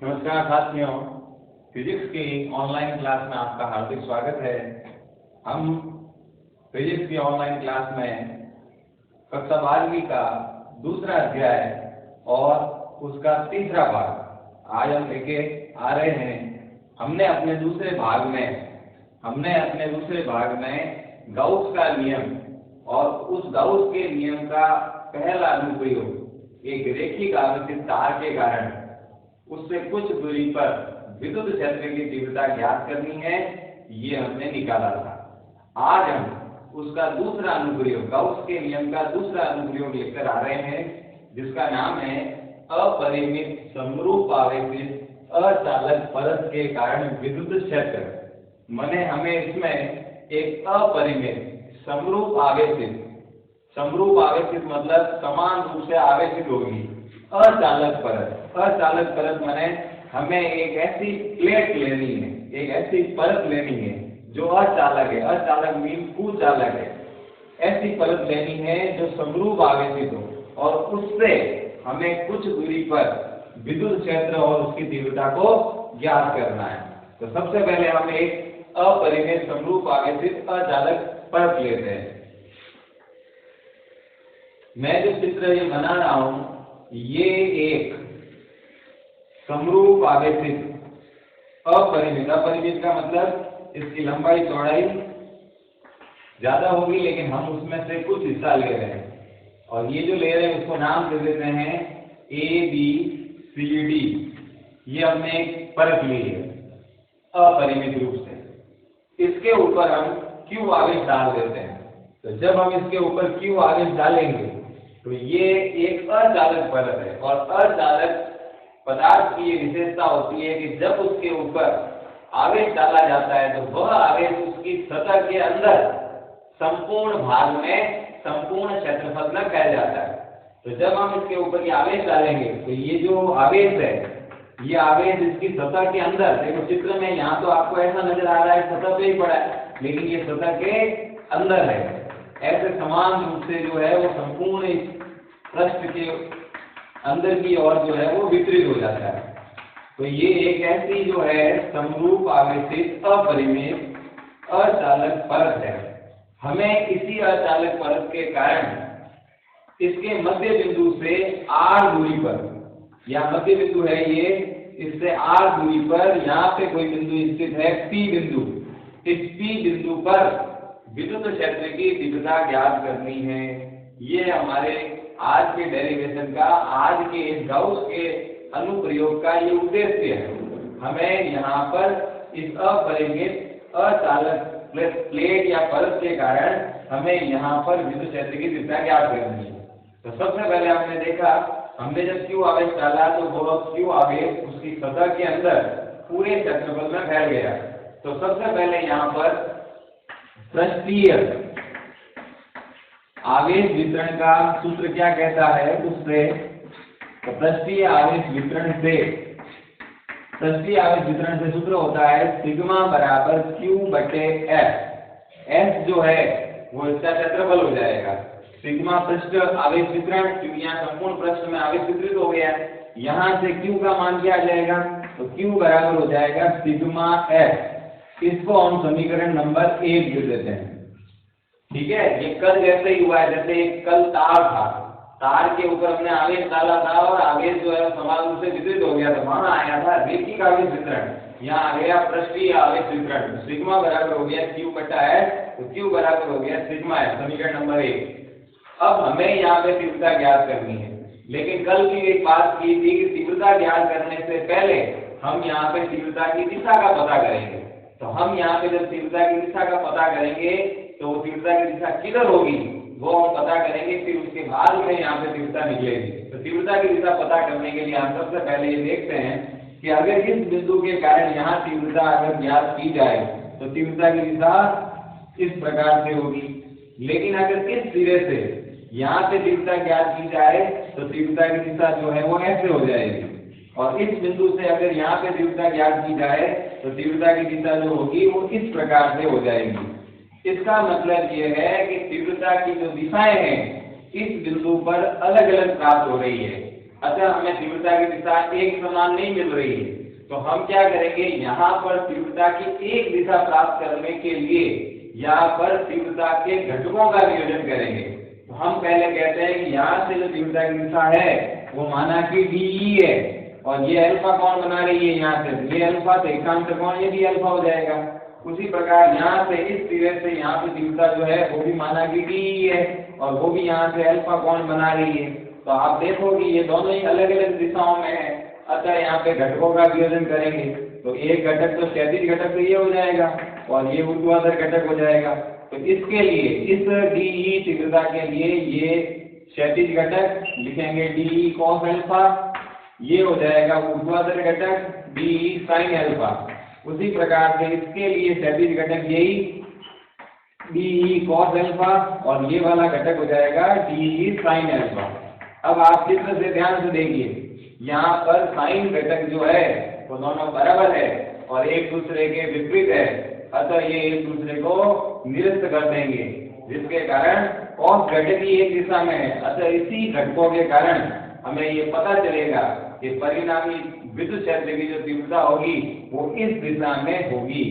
नमस्कार साथियों, फिजिक्स की ऑनलाइन क्लास में आपका हार्दिक स्वागत है। हम फिजिक्स की ऑनलाइन क्लास में कक्षा 12वीं का दूसरा अध्याय और उसका तीसरा भाग आज हम लेके आ रहे हैं। हमने अपने दूसरे भाग में गाउस का नियम और उस गाउस के नियम का पहला अनुप्रयोग एक रेखिक आवर्तित तार के कारण उससे कुछ दूरी पर विद्युत क्षेत्र की तीव्रता ज्ञात करनी है, ये हमने निकाला था। आज हम उसका दूसरा अनुप्रयोग, गाउस के नियम का दूसरा अनुप्रयोग लेकर आ रहे हैं, जिसका नाम है अपरिमित समरूप आवेशित अचालक परत के कारण विद्युत क्षेत्र। माने हमें इसमें एक अपरिमित समरूप आवेशित मतलब समान रूप से आवेशित होगी अचालक परत माने हमें एक ऐसी प्लेट लेनी है, एक ऐसी परत लेनी है जो अचालक है। अचालक मीन कुचालक है। ऐसी परत लेनी है जो समरूप आवेशित हो और उससे हमें कुछ दूरी पर विद्युत क्षेत्र और उसकी तीव्रता को ज्ञात करना है। तो सबसे पहले हम एक अपरिमेय समरूप आवेशित अचालक परत लेते हैं। मैं जो चित्र ये बना रहा हूं, ये एक समरूप आवेशित अपरिमित का मतलब इसकी लंबाई चौड़ाई ज्यादा होगी, लेकिन हम उसमें से कुछ हिस्सा ले रहे हैं और ये जो ले रहे हैं उसको नाम दे देते हैं ABCD। ये हमने एक परत ली है अपरिमित रूप से। इसके ऊपर हम Q आवेश डाल देते हैं। तो जब हम इसके ऊपर Q आवेश डालेंगे तो ये एक अचालक परत है और अचालक पदार्थ की ये विशेषता होती है कि जब उसके ऊपर आवेश डाला जाता है तो वह आवेश उसकी सतह के अंदर संपूर्ण भाग में संपूर्ण क्षेत्रफल में फैल जाता है। तो जब हम इसके ऊपर ये आवेश डालेंगे तो ये जो आवेश है, ये आवेश इसकी सतह के अंदर, देखो चित्र में यहाँ तो आपको ऐसा नजर आ रहा है सतह पे ही पड़ा है, लेकिन ये सतह के अंदर है। ऐसे समान रूप से जो है वो संपूर्ण पृष्ठ के अंदर की ओर जो है वो वितरित हो जाता है। तो ये एक ऐसी जो है समरूप आवेशित अपरिमेय अचालक परत है। हमें इसी अचालक परत के कारण इसके मध्य बिंदु से r दूरी पर, या मध्य बिंदु है ये, इससे r दूरी पर यहाँ पे कोई बिंदु स्थित है P बिंदु। इस P बिंदु पर विद्युत क्षेत्र की तीव्रता ज्ञात करनी है। ये हमारे आज के डेरिवेशन का, आज के इस गाउस के अनुप्रयोग का ये उद्देश्य है। हमें यहाँ पर इस अपरिमित अचालक प्लेट या परत के कारण हमें यहाँ पर विद्युत क्षेत्र की तीव्रता ज्ञात करनी है। तो सबसे पहले हमने देखा, हमने जब Q आवेश डाला तो वो Q आवेश उसकी सतह के अंदर पूरे क्षेत्रफल में फैल गया। तो सबसे पहले यहाँ पर पृष्ठीय आवेश वितरण का सूत्र क्या कहता है, उससे पृष्ठीय आवेश वितरण से सूत्र होता है सिग्मा बराबर Q बटे F। S जो है वो इसका क्षेत्रफल हो जाएगा। सिग्मा पृष्ठ आवेश वितरण, क्योंकि यहाँ संपूर्ण पृष्ठ में आवेश वितरित हो गया है, यहाँ से Q का मान क्या आ जाएगा, तो Q बराबर हो जाएगा सिग्मा F। इसको हम समीकरण नंबर 1 दे देते हैं। ठीक है, ये कल जैसे ही हुआ है, जैसे एक कल तार था, तार के ऊपर हमने आवेश डाला था और आवेश जो है समान रूप से वितरित हो गया था, वहां आया था रेखिक आवेश वितरण, यहाँ आ गया पृष्ठीय आवेश वितरण। सिग्मा बराबर हो गया Q बटा F, तो Q बराबर हो गया सिग्मा F, समीकरण नंबर 1। अब हमें यहाँ पे तीव्रता ज्ञात करनी है, लेकिन कल की एक बात की थी कि तीव्रता ज्ञात करने से पहले हम यहाँ पे तीव्रता की दिशा का पता करेंगे। तो हम यहाँ पे जब तीव्रता की दिशा का पता करेंगे तो तीव्रता की दिशा किधर होगी वो हम पता करेंगे, फिर उसके बाद में यहाँ पे तीव्रता निकलेगी। तो तीव्रता की दिशा पता करने के लिए हम सबसे पहले ये देखते हैं कि अगर इस बिंदु के कारण यहाँ तीव्रता अगर ज्ञात की जाए तो तीव्रता की दिशा इस प्रकार से होगी, लेकिन अगर इस सिरे से यहाँ पे तीव्रता ज्ञात की जाए तो तीव्रता की दिशा जो है वो ऐसे हो जाएगी, और इस बिंदु से अगर यहाँ पे तीव्रता ज्ञात की जाए तो तीव्रता की दिशा जो होगी वो इस प्रकार से हो जाएगी। इसका मतलब ये है कि तीव्रता की जो दिशाएं हैं इस बिंदु पर अलग अलग प्राप्त हो रही है। अतः हमें तीव्रता की दिशा एक समान नहीं मिल रही है। तो हम क्या करेंगे, यहाँ पर तीव्रता की एक दिशा प्राप्त करने के लिए यहाँ पर तीव्रता के घटकों का नियोजन करेंगे। तो हम पहले कहते हैं कि यहाँ से जो तीव्रता की दिशा है वो माना कि डी है, और ये अल्फा कौन बना रही है, यहाँ से ये अल्फा, तो एकांतर कोण ये भी अल्फा हो जाएगा। उसी प्रकार यहाँ से इस सिरे से यहाँ पे तीव्रता जो है वो भी माना कि डी है, और वो भी यहाँ से अल्फा कोण बना रही है। तो आप देखोगे ये दोनों ही अलग अलग दिशाओं में है। अतः यहाँ पे घटकों का वियोजन करेंगे तो एक घटक तो क्षैतिज घटक तो ये हो जाएगा, और ये ऊर्ध्वाधर घटक हो जाएगा। तो इसके लिए इस डी तीव्रता के लिए ये क्षैतिज घटक लिखेंगे डी कॉस अल्फा, ये हो जाएगा ऊर्ध्वाधर घटक डी साइन अल्फा। उसी प्रकार से इसके लिए क्षैतिज घटक यही डी कॉस अल्फा, और ये वाला घटक हो जाएगा डी साइन अल्फा। अब आप चित्र से ध्यान से देखिए, यहाँ पर साइन घटक जो है वो दोनों बराबर है और एक दूसरे के विपरीत है। अतः ये एक दूसरे को निरस्त कर देंगे, जिसके कारण कॉस घटक ही एक दिशा में है। अतः इसी घटकों के कारण हमें ये पता चलेगा कि परिणामी विद्युत क्षेत्र की जो तीव्रता होगी वो इस दिशा में होगी।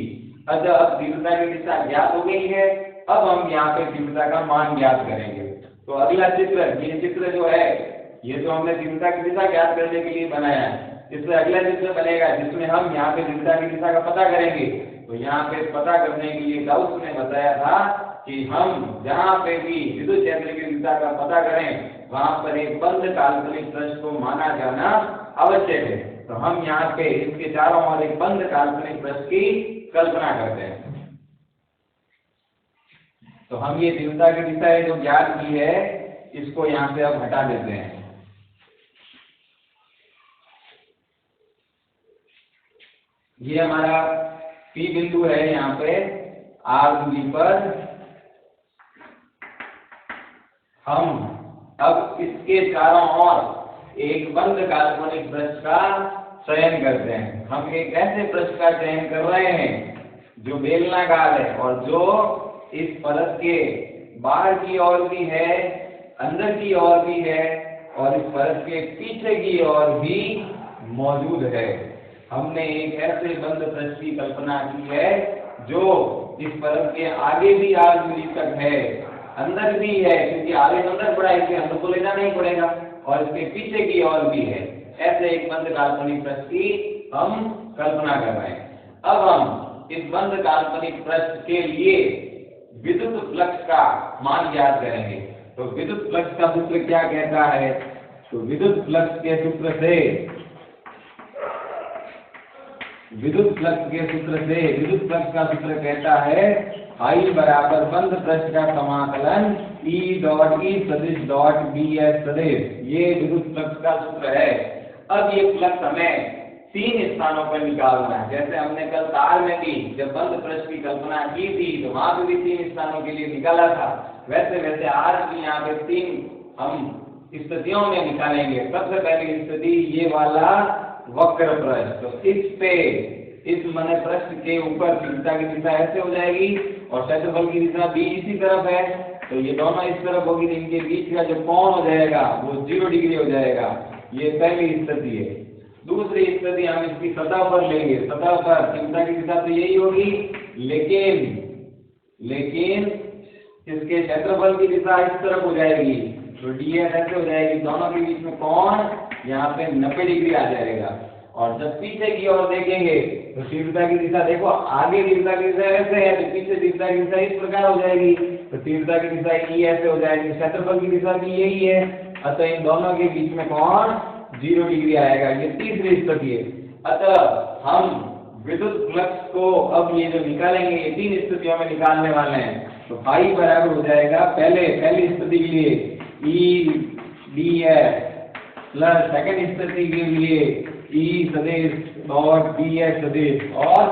अतः अब तीव्रता की दिशा ज्ञात हो गई है। अब हम यहाँ पे तीव्रता का मान ज्ञात करेंगे। तो अगला चित्र, ये चित्र जो है ये तो हमने तीव्रता की दिशा ज्ञात करने के लिए बनाया है। इसमें अगला चित्र बनेगा जिसमें हम यहाँ पे तीव्रता की दिशा का पता करेंगे। तो यहाँ पे पता करने के लिए गाउस ने बताया था कि हम जहाँ पे भी विद्युत क्षेत्र की दिशा का पता करें वहाँ पर एक बंद काल्पनिक पृष्ठ को माना जाना आवश्यक है। तो हम यहाँ पे इसके चारों ओर एक बंद काल्पनिक पृष्ठ की कल्पना करते हैं। तो हम ये तीव्रता की दिशा जो ज्ञात की है इसको यहाँ से अब हटा देते हैं। ये हमारा P बिंदु है, यहाँ पे R दूरी पर हम अब इसके चारों ओर एक बंद काल्पनिक पृष्ठ का चयन करते हैं। हम एक ऐसे पृष्ठ का चयन कर रहे हैं जो बेलनाकार है और जो इस परत के बाहर की ओर भी है, अंदर की ओर भी है, और इस परत के पीछे की ओर भी मौजूद है। हमने एक ऐसे बंद पृष्ठ की कल्पना की है जो इस परत के आगे भी R दूरी तक है, अंदर भी है, क्योंकि आगे अंदर पड़ा है इसलिए अंदर को ले जाना ही पड़ेगा, और इसके पीछे की ओर भी है। ऐसे एक बंद काल्पनिक पृष्ठ की हम कल्पना कर रहे हैं। अब हम इस बंद काल्पनिक पृष्ठ के लिए विद्युत फ्लक्स का मान ज्ञात करेंगे। तो विद्युत फ्लक्स का सूत्र क्या कहता है? तो विद्युत फ्लक्स के सूत्र से विद्युत फ्लक्स का सूत्र कहता है I बराबर बंद पृष्ठ का समाकलन E डॉट E सदिश डॉट BS सदिश। ये विद्युत फ्लक्स का सूत्र है। अब ये फ्लक्स हमें तीन स्थानों पर निकालना है। जैसे हमने कल तार में भी जब बंद पृष्ठ की कल्पना की थी तो वहां पे भी तीन स्थानों के लिए निकाला था, वैसे आज भी यहाँ पे तीन हम स्थितियों में निकालेंगे। सबसे पहली स्थिति ये वाला वक्र पृष्ठ। तो इस पे इस मने पृष्ठ के ऊपर तीव्रता की दिशा ऐसे हो जाएगी और क्षेत्रफल की दिशा भी इसी तरफ है, तो ये दोनों इस तरफ होगी। इनके बीच का जो कोण हो जाएगा वो 0 डिग्री हो जाएगा। ये पहली स्थिति है। दूसरी स्थिति हम इसकी सतह पर लेंगे। सतह पर तीव्रता की दिशा तो यही होगी, लेकिन इसके क्षेत्रफल की दिशा इस तरफ हो जाएगी, तो ds ऐसे हो जाएगी। दोनों के बीच में कोण यहाँ पे 90 डिग्री आ जाएगा। और जब पीछे की ओर देखेंगे तो तीव्रता की दिशा देखो, आगे तीव्रता की दिशा ऐसे है तो पीछे तीव्रता की दिशा इस प्रकार हो जाएगी। तो तीव्रता की दिशा E ऐसे हो जाएगी, क्षेत्रफल की दिशा भी यही है। अतः इन दोनों के बीच में कोण 0 डिग्री आएगा। ये तीसरी स्थिति है। अतः हम विद्युत फ्लक्स को अब ये जो निकालेंगे ये तीन स्थितियों में निकालने वाले हैं। तो फाई बराबर हो जाएगा पहली स्थिति के लिए E ds प्लस सेकंड स्थिति के लिए E सदिश डॉट ds सदिश, और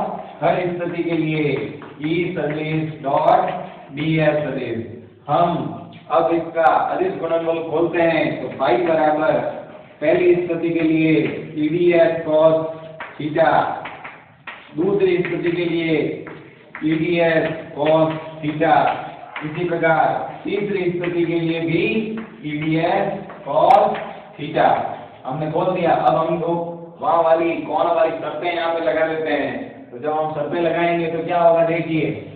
थर्ड स्थिति के लिए E सदिश डॉट ds सदिश। हम अब इसका अदिश गुणनफल खोलते हैं। तो फाई बराबर पहली स्थिति के लिए EDS cos थीटा, दूसरी स्थिति के लिए EDS cos थीटा, इसी प्रकार तीसरी स्थिति के लिए भी EDS cos थीटा। हमने खोल दिया। अब हम तो वहां वाली कौन वाली शर्तें यहाँ पे लगा देते हैं। तो जब हम शर्तें लगाएंगे तो क्या होगा देखिए,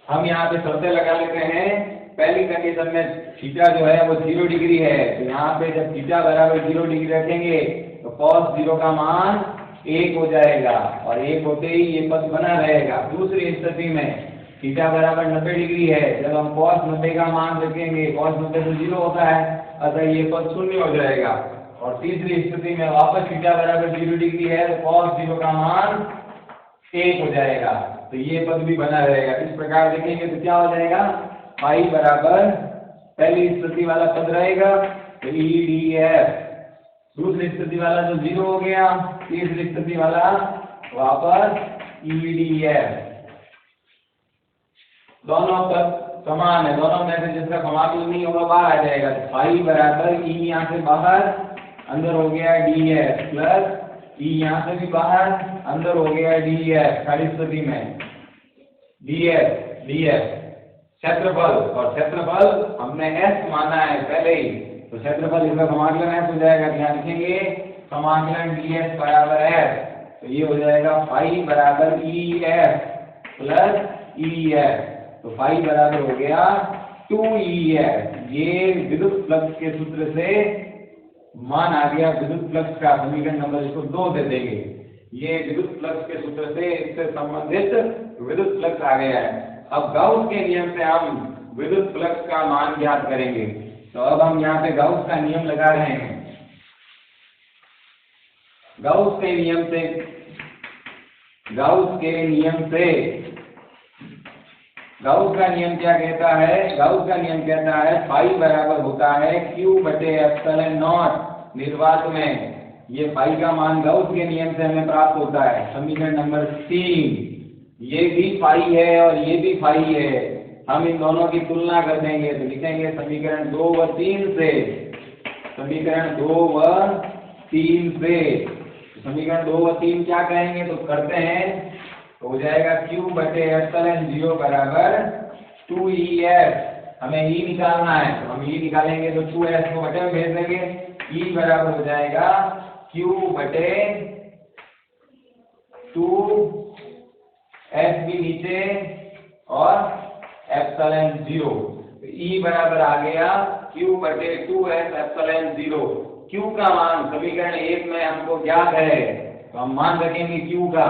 हम यहाँ पे शर्तें लगा लेते हैं। पहली कंडीशन में थीटा जो है वो 0 डिग्री है, तो यहाँ पे जब थीटा बराबर 0 डिग्री रखेंगे तो cos 0 का मान 1 हो जाएगा और 1 होते ही ये पद बना रहेगा। दूसरी स्थिति में थीटा बराबर 90 डिग्री है, जब हम cos 90 का मान रखेंगे, cos 90 तो 0 होता है, अतः ये पद शून्य हो जाएगा। और तीसरी स्थिति में वापस थीटा बराबर 0 डिग्री है तो cos 0 का मान 1 हो जाएगा, तो ये पद भी बना रहेगा। इस प्रकार देखेंगे तो क्या हो जाएगा, फाई बराबर पहली स्थिति वाला पद रहेगा तो ई डी एफ, दूसरी स्थिति वाला जो 0 हो गया, तीसरी स्थिति वाला वापस ई डी एफ। दोनों पद समान है, दोनों में से जिसका समाकलन नहीं होगा बाहर आ जाएगा। तो फाई बराबर ई यहाँ से बाहर, अंदर हो गया डी एफ, प्लस ई यहाँ से भी बाहर, अंदर हो गया डी एफ। खड़ी स्थिति में डी एफ क्षेत्रफल, और क्षेत्रफल हमने एस माना है पहले ही, तो क्षेत्रफल इसका समाकलन एस हो जाएगा। यहाँ लिखेंगे समाकलन डी एस बराबर एस, तो ये हो जाएगा फाई बराबर E F plus E F. तो फाई बराबर हो गया 2EF। ये विद्युत फ्लक्स के सूत्र से मान आ गया, विद्युत फ्लक्स का समीकरण नंबर इसको 2 दे देंगे। ये विद्युत फ्लक्स के सूत्र से इससे संबंधित विद्युत फ्लक्स आ गया है। अब गाउस के नियम से हम विद्युत फ्लक्स का मान ज्ञात करेंगे। तो अब हम यहाँ पे गाउस का नियम लगा रहे हैं। गाउस के नियम गाउस का नियम क्या कहता है, गाउस का नियम कहता है फाई बराबर होता है Q बटे एप्सिलॉन नॉट निर्वात में। ये फाई का मान गाउस के नियम से हमें प्राप्त होता है। समीकरण नंबर 3, ये भी फाई है और ये भी फाई है। हम इन दोनों की तुलना कर देंगे तो लिखेंगे समीकरण 2 व 3 से, समीकरण 2 व 3 से। समीकरण 2 व 3 क्या कहेंगे तो करते हैं, तो हो जाएगा Q बटे एप्सिलॉन 0 बराबर 2EF। हमें E निकालना है, तो हम E निकालेंगे तो 2S को बटे में भेज देंगे। E बराबर हो जाएगा Q बटे 2S भी नीचे और एप्सिलॉन 0। E बराबर आ गया Q बटे 2S एप्सिलॉन 0। Q का मान समीकरण 1 में हमको ज्ञात है, तो हम मान रखेंगे Q का।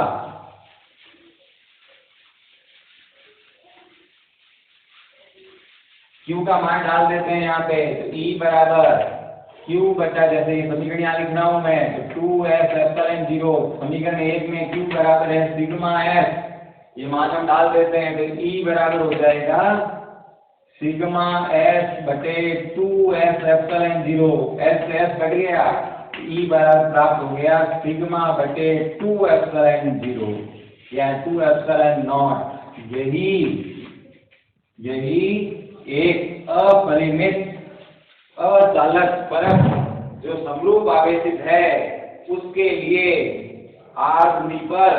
Q का मान डाल देते हैं यहाँ पे, तो E बराबर Q बटा, जैसे ये समीकरण यहाँ लिख रहा हूँ मैं, तो 2S एप्सिलॉन 0। समीकरण 1 में Q बराबर है सिग्मा S, ये मान हम डाल देते हैं, तो E बराबर हो जाएगा सिग्मा S बटे 2S एप्सिलॉन 0। S से S कट गया, E बराबर प्राप्त हो गया सिग्मा बटे 2 एप्सिलॉन 0 या 2 एप्सिलॉन नॉट। यही एक अपरिमित अचालक परत जो समरूप आवेशित है उसके लिए r दूरी पर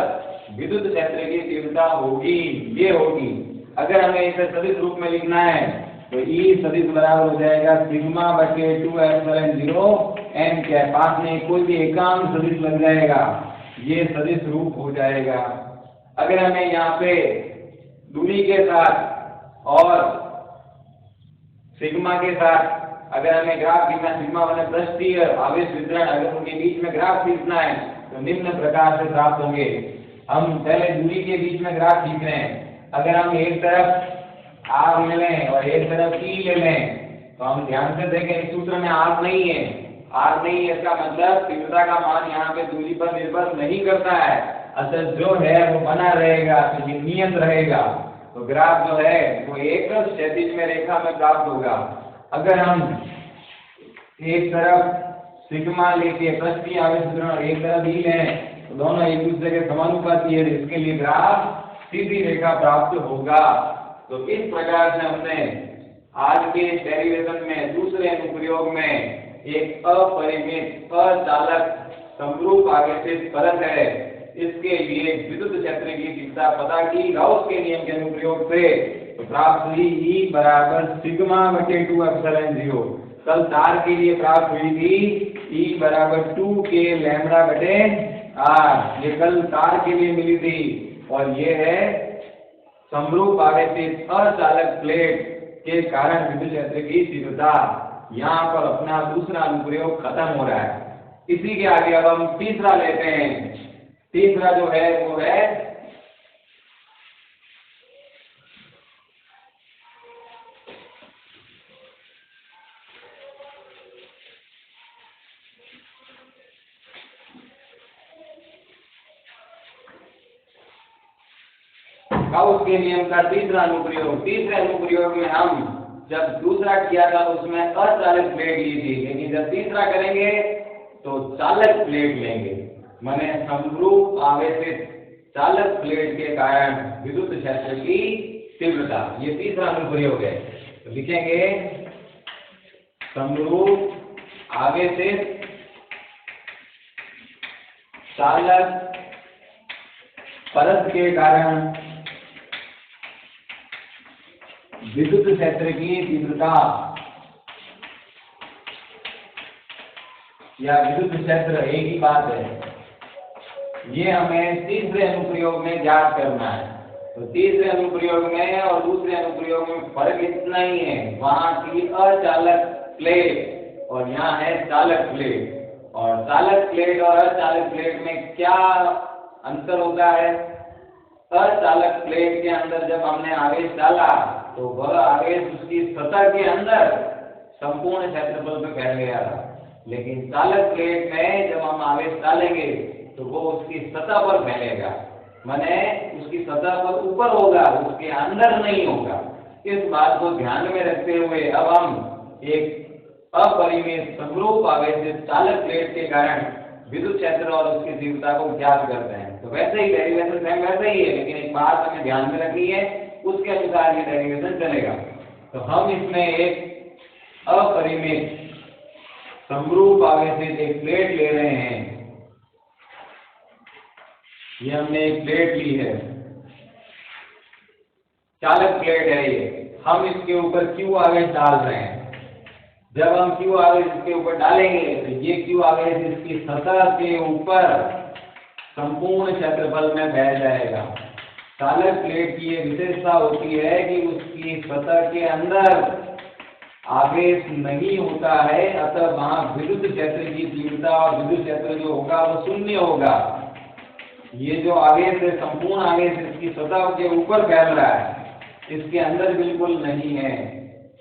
विद्युत क्षेत्र की तीव्रता होगी, ये होगी। अगर हमें इसे सदिश रूप में लिखना है तो E सदिश बराबर हो जाएगा सिग्मा बटे 2 एप्सिलॉन 0 n के पास में कोई भी एकांक सदिश लग जाएगा, ये सदिश रूप हो जाएगा। अगर हमें यहाँ पे दूरी के साथ और सिग्मा के साथ अगर हमें ग्राफ खींचना, सिग्मा मतलब पृष्ठीय आवेश वितरण, अगर उनके बीच में ग्राफ खींचना है तो निम्न प्रकार से प्राप्त होंगे। हम पहले दूरी के बीच में ग्राफ खींच रहे हैं। अगर हम एक तरफ R ले लें और एक तरफ E ले लें तो हम ध्यान से देखें, इस सूत्र में R नहीं है। इसका मतलब तीव्रता का मान यहाँ पे दूरी पर निर्भर नहीं करता है, अतः जो है वो बना रहेगा, तो ये नियत रहेगा। तो ग्राफ जो है वो एक क्षैतिज में रेखा में प्राप्त होगा। अगर हम एक तरफ सिग्मा लेके पृष्ठीय आवेश वितरण और एक तरफ E लें तो दोनों एक दूसरे के समानुपाती है, इसके लिए ग्राफ सीधी रेखा प्राप्त होगा। तो इस प्रकार से हमने आज के डेरिवेशन में दूसरे अनुप्रयोग में एक अपरिमित अचालक समरूप आवेशित परत है, इसके लिए विद्युत क्षेत्र की दिशा पता की गाउस के नियम के अनुप्रयोग से। तो प्राप्त हुई ई बराबर सिग्मा बटे 2 एप्सिलॉन 0। कल तार के लिए प्राप्त हुई थी ई बराबर 2k लैम्बडा बटे r। ये कल तार के लिए मिली थी। और ये है समरूप आवेशित अचालक प्लेट के कारण विद्युत क्षेत्र की तीव्रता। यहाँ पर अपना दूसरा अनुप्रयोग खत्म हो रहा है। इसी के आगे अब हम तीसरा लेते हैं। तीसरा जो है वो है गाउस के नियम का तीसरा अनुप्रयोग। तीसरे अनुप्रयोग में हम जब दूसरा किया था तो उसमें अचालक प्लेट ली थी, लेकिन जब तीसरा करेंगे तो चालक प्लेट लेंगे। माने समरूप आवेशित चालक प्लेट के कारण विद्युत क्षेत्र की तीव्रता। ये तीसरा अनुप्रयोग है। तो लिखेंगे समरूप आवेशित चालक परत के कारण विद्युत क्षेत्र की तीव्रता या विद्युत क्षेत्र एक ही बात है। ये हमें तीसरे अनुप्रयोग में ज्ञात करना है। तो तीसरे अनुप्रयोग में और दूसरे अनुप्रयोग में फर्क इतना ही है, वहां की अचालक प्लेट और यहाँ है चालक प्लेट। और चालक प्लेट और अचालक प्लेट में क्या अंतर होता है? अचालक प्लेट के अंदर जब हमने आवेश डाला तो वह आवेश उसकी सतह के अंदर संपूर्ण क्षेत्रफल पे फैल गया था, लेकिन चालक प्लेट में जब हम आवेश डालेंगे तो वो उसकी सतह पर फैलेगा। माने उसकी सतह पर ऊपर होगा, उसके अंदर नहीं होगा। इस बात को ध्यान में रखते हुए अब हम एक अपरिमेय समरूप आवेशित चालक प्लेट के कारण विद्युत क्षेत्र और उसकी तीव्रता को ज्ञात करते हैं। तो वैसे ही डेरिवेशन सेम वैसे ही है, लेकिन एक बात हमें ध्यान में रखनी है, उसके अनुसार ये डेरिवेशन चलेगा। तो हम इसमें एक अपरिमेय समरूप आवेशित एक प्लेट ले रहे हैं। ये हमने एक प्लेट ली है, चालक प्लेट है ये। हम इसके ऊपर Q आवेश डाल रहे हैं। जब हम Q आवेश इसके ऊपर डालेंगे तो ये Q आवेश इसकी सतह के ऊपर संपूर्ण क्षेत्रफल में बह जाएगा। चालक प्लेट की ये विशेषता होती है कि उसकी सतह के अंदर आवेश नहीं होता है, अतः वहां विद्युत क्षेत्र की तीव्रता और विद्युत क्षेत्र जो होगा वो शून्य होगा। ये जो आवेश है, संपूर्ण आवेश इसकी सतह के ऊपर फैल रहा है, इसके अंदर बिल्कुल नहीं है।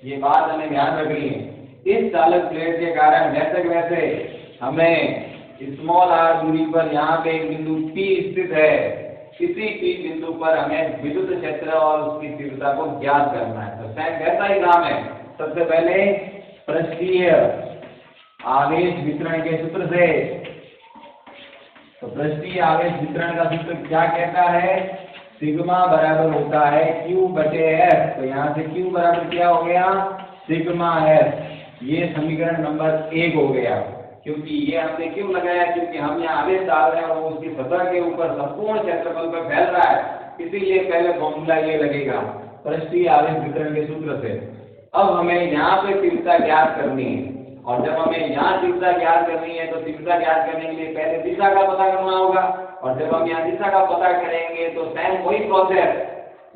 ये बात हमें ध्यान रखनी है। इस चालक प्लेट के कारण जैसे वैसे हमें स्मॉल r दूरी पर यहाँ पे एक बिंदु P स्थित है, इसी P बिंदु पर हमें विद्युत क्षेत्र और उसकी तीव्रता को ज्ञात करना है। तो शायद वैसा ही काम है। सबसे पहले पृष्ठीय आवेश वितरण के सूत्र से, तो पृष्ठीय आवेश वितरण का सूत्र क्या कहता है? सिग्मा बराबर होता है Q बटे S। तो यहाँ से Q बराबर क्या हो गया? Sigma S। ये समीकरण नंबर 1 हो गया। क्योंकि ये हमने क्यों लगाया? क्योंकि हम यहाँ आवेश डाल रहे हैं और वो उसकी सतह के ऊपर संपूर्ण क्षेत्रफल पर फैल रहा है, इसीलिए पहले फॉर्मूला ये लगेगा पृष्ठीय आवेश वितरण के सूत्र से। अब हमें यहाँ पे तीव्रता ज्ञात करनी है, और जब हमें यहाँ तीव्रता ज्ञात करनी है तो तीव्रता ज्ञात करने के लिए पहले दिशा का पता करना होगा। और जब हम यहाँ दिशा का पता करेंगे तो सेम वही प्रोसेस,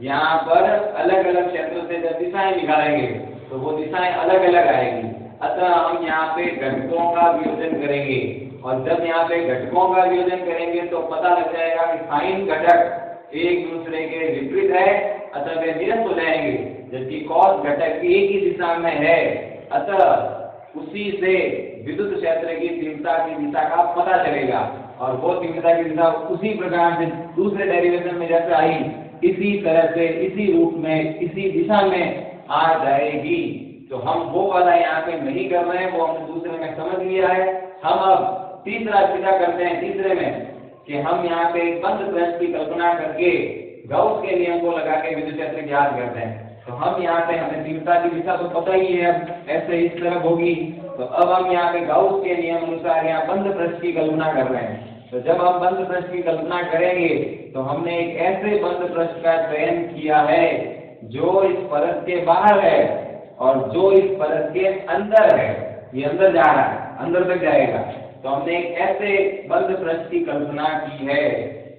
यहाँ पर अलग अलग क्षेत्रों से जब दिशाएं निकालेंगे तो वो दिशाएं अलग अलग आएगी। अतः हम यहाँ पे घटकों का वियोजन करेंगे, और जब यहाँ पे घटकों का वियोजन करेंगे तो पता लग जाएगा कि साइन घटक एक दूसरे के विपरीत है, अतः वे निरस्त हो जाएंगे, जबकि कॉस घटक एक ही दिशा में है। अतः उसी से विद्युत क्षेत्र की तीव्रता की दिशा का पता चलेगा, और वो तीव्रता की दिशा उसी प्रकार से दूसरे डेरिवेशन में जैसे आई, इसी तरह से इसी रूप में इसी दिशा में आ जाएगी। तो हम वो वाला यहाँ पे नहीं कर रहे हैं, वो हमने दूसरे में समझ लिया है। हम अब तीसरा सीधा करते हैं। तीसरे में कि हम यहाँ पे एक बंद पृष्ठ की कल्पना करके गाउस के नियम को लगा के विद्युत क्षेत्र ज्ञात करते हैं। तो हम यहाँ पे हमें तीव्रता की दिशा तो पता ही है, अब ऐसे इस तरफ होगी। तो अब हम यहाँ पे गाउस के नियम अनुसार यहाँ बंद पृष्ठ की कल्पना कर रहे हैं। तो जब हम बंद पृष्ठ की कल्पना करेंगे तो हमने एक ऐसे बंद पृष्ठ का चयन किया है जो इस परत के बाहर है और जो इस परत के अंदर है, ये अंदर जा रहा है, अंदर तक जाएगा। तो हमने एक ऐसे बंद पृष्ठ की कल्पना की है।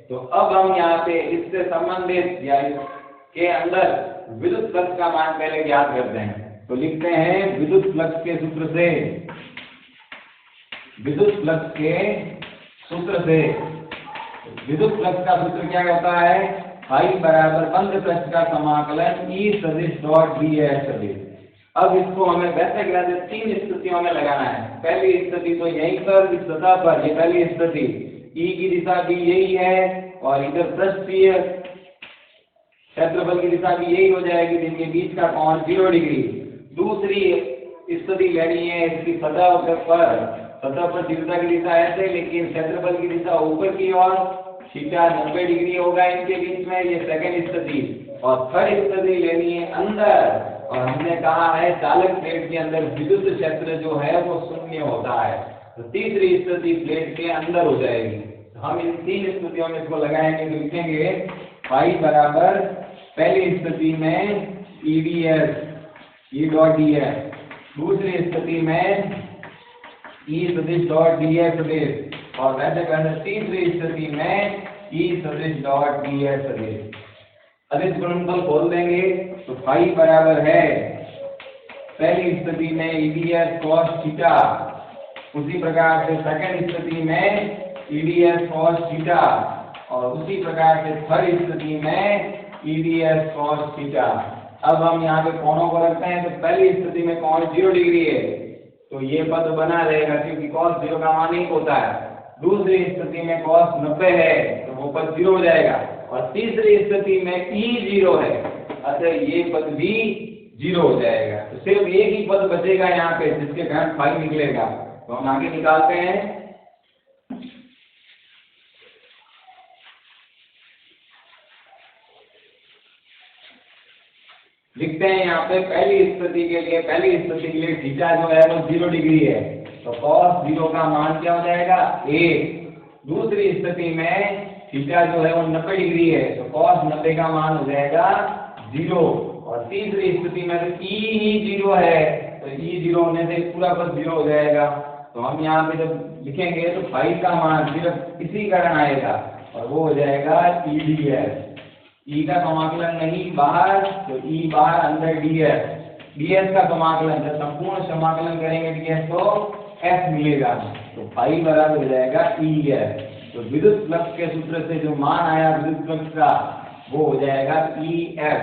तो अब हम यहाँ पे इससे संबंधित या इसके अंदर विद्युत फ्लक्स का मान पहले ज्ञात करते हैं। तो लिखते हैं विद्युत फ्लक्स के सूत्र से, विद्युत फ्लक्स के सूत्र से, विद्युत फ्लक्स का सूत्र क्या कहता है? I बराबर बंद पृष्ठ का समाकलन E सदिश डॉट ds सदिश। अब इसको हमें वैसे कहते 3 स्थितियों में लगाना है। पहली स्थिति तो यहीं पर इस सतह पर, ये पहली स्थिति, E की दिशा भी यही है और इधर पृष्ठीय क्षेत्रफल की दिशा भी यही हो जाएगी, जिनके बीच का कोण 0 डिग्री। दूसरी स्थिति लेनी है इसकी सतह पर तीव्रता की दिशा ऐसे, लेकिन क्षेत्रफल की दिशा ऊपर की ओर, थीटा 90 डिग्री होगा इनके बीच में, ये सेकंड स्थिति। और थर्ड स्थिति लेनी है अंदर, और हमने कहा है चालक प्लेट के अंदर विद्युत क्षेत्र जो है वो शून्य होता है। तो तीसरी स्थिति प्लेट के अंदर हो जाएगी। तो हम इन 3 स्थितियों में इसको लगाएंगे तो लिखेंगे फाई बराबर पहली स्थिति में EDS E डॉट ds, दूसरी स्थिति में E सदिश डॉट ds सदिश, और वैसे करने तीसरी स्थिति में E सदिश डॉट ds सदिश। अदिश गुणनफल खोल देंगे तो फाई बराबर है पहली स्थिति में EDS cos थीटा, उसी प्रकार से सेकंड स्थिति में EDS cos थीटा, और उसी प्रकार से थर्ड स्थिति में EDS cos थीटा। अब हम यहाँ पे कोणों को रखते हैं। तो पहली स्थिति में कोण 0 डिग्री है, तो ये पद बना रहेगा क्योंकि cos 0 का मान 1 होता है। दूसरी स्थिति में cos 90 है तो वो पद 0 हो जाएगा, और तीसरी स्थिति में E 0 है, अतः ये पद भी 0 हो जाएगा। तो सिर्फ एक ही पद बचेगा यहाँ पे जिसके कारण फाई निकलेगा। तो हम आगे निकालते हैं। लिखते हैं यहाँ पे पहली स्थिति के लिए थीटा जो है वो 0 डिग्री है, तो cos 0 का मान क्या हो जाएगा? 1। दूसरी स्थिति में थीटा जो है वो 90 डिग्री है, तो cos 90 का मान हो जाएगा 0। और तीसरी स्थिति में तो E ही 0 है, तो E 0 होने से पूरा पद 0 हो जाएगा। तो हम यहाँ पे जब लिखेंगे तो फाई का मान सिर्फ इसी कारण आएगा, और वो हो जाएगा EDS। E का समाकलन नहीं बाहर, तो E बाहर अंदर ds का समाकलन, जब संपूर्ण समाकलन करेंगे ds तो S मिलेगा, तो फाई बराबर हो जाएगा ES। तो विद्युत फ्लक्स के सूत्र से जो मान आया विद्युत फ्लक्स का वो हो जाएगा EF।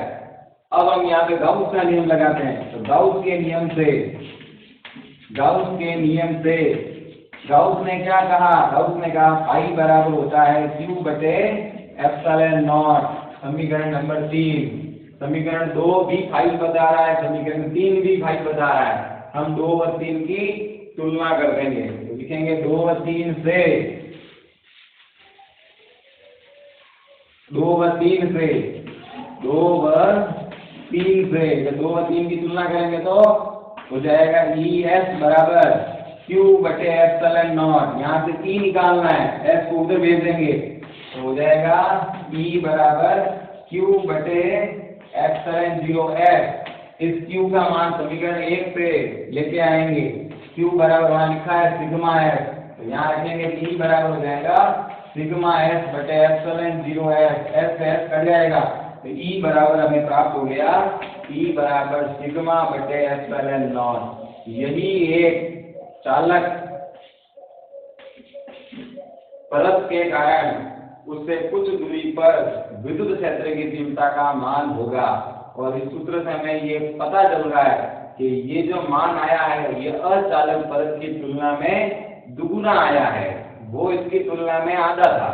अब हम यहाँ पे गाउस का नियम लगाते हैं। तो गाउस के नियम से गाउस ने क्या कहा? गाउस ने कहा फाई बराबर होता है Q बटे एप्सिलॉन नॉट। समीकरण नंबर 3। समीकरण 2 भी फाई बता रहा है, समीकरण 3 भी फाई बता रहा है। हम 2 और 3 की तुलना कर देंगे, तो लिखेंगे 2 और 3 से 2 और 3 की तुलना करेंगे तो हो जाएगा ES बराबर Q बटे एप्सिलॉन नॉट। यहाँ से E निकालना है, S को उधर भेज देंगे, तो हो जाएगा E बराबर Q बटे एप्सिलॉन 0S। इस Q का मान समीकरण 1 से लेके आएंगे। Q बराबर वहाँ लिखा है सिग्मा S, तो यहाँ रखेंगे E बराबर हो जाएगा सिग्मा S बटे एप्सिलॉन 0S। S से S कट जाएगा, तो E बराबर हमें प्राप्त हो गया E बराबर सिग्मा बटे एप्सिलॉन नॉट। यही एक चालक परत के कारण उससे कुछ दूरी पर विद्युत क्षेत्र की तीव्रता का मान होगा। और इस सूत्र से हमें ये पता चल रहा है कि ये जो मान आया है ये अचालक परत की तुलना में दुगुना आया है, वो इसकी तुलना में आधा था।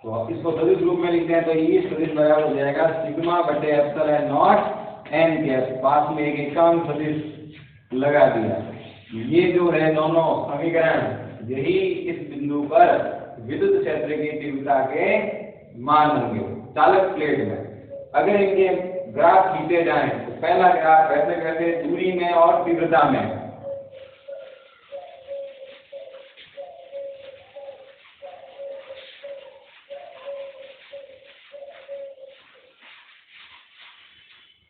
तो इसको सदिश रूप में लिखते हैं, तो ये सदिश बराबर हो जाएगा सिग्मा बटे एप्सिलॉन नॉट n के पास में एक एकांक सदिश लगा दिया। ये जो है दोनों समीकरण यही इस बिंदु पर विद्युत क्षेत्र की तीव्रता के मान होंगे चालक प्लेट में। अगर इनके ग्राफ खींचे जाएं तो पहला ग्राफ कैसे कैसे दूरी में और तीव्रता में।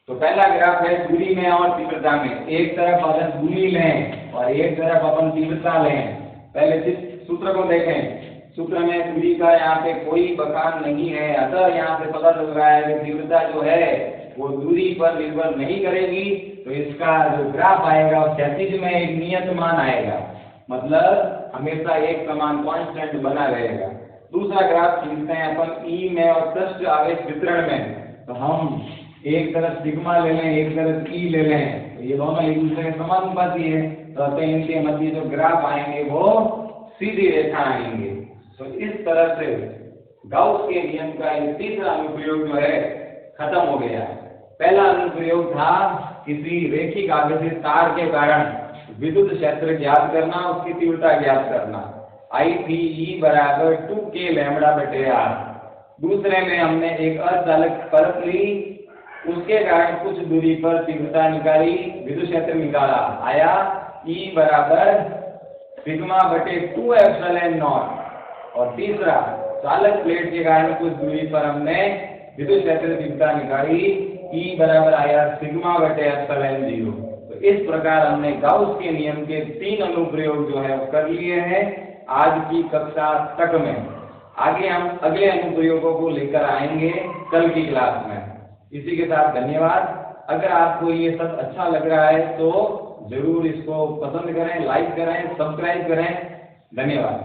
तो पहला ग्राफ है दूरी में और तीव्रता में। एक तरफ अपन दूरी लें और एक तरफ अपन तीव्रता लें। पहले सूत्र को देखें। सूत्र में दूरी का यहाँ पे कोई बखान नहीं है, अतः यहाँ से पता चल रहा है कि तीव्रता जो है वो दूरी पर निर्भर नहीं करेगी। तो इसका जो ग्राफ आएगा वो क्षैतिज में एक नियत मान आएगा, मतलब हमेशा एक समान कांस्टेंट बना रहेगा। दूसरा ग्राफ खींचते हैं अपन ई में और पृष्ठ आवेश वितरण में। तो हम एक तरफ सिग्मा ले लें, एक तरफ ई ले लें, तो ये दोनों एक दूसरे के समानुपाती है। तो इनके मध्य जो ग्राफ आएंगे वो सीधी रेखा आएंगे। तो इस तरह से गाउस के नियम का ये तीसरा अनुप्रयोग जो है खत्म हो गया। पहला अनुप्रयोग था किसी रेखिक आवेशित तार के कारण विद्युत क्षेत्र ज्ञात करना, उसकी तीव्रता ज्ञात करना। आई थी ई बराबर 2k λ/r। दूसरे में हमने एक अर्धचालक परत ली, उसके कारण कुछ दूरी पर तीव्रता निकाली, विद्युत क्षेत्र निकाला, आया E बराबर σ/2ε0। और तीसरा चालक प्लेट के कारण कुछ दूरी पर हमने विद्युत क्षेत्र तीव्रता निकाली, E बराबर आया σ/ε0। तो इस प्रकार हमने गाउस के नियम के 3 अनुप्रयोग जो है वो कर लिए हैं आज की कक्षा तक में। आगे हम अगले अनुप्रयोगों को लेकर आएंगे कल की क्लास में। इसी के साथ धन्यवाद। अगर आपको ये सब अच्छा लग रहा है तो जरूर इसको पसंद करें, लाइक करें, सब्सक्राइब करें। धन्यवाद।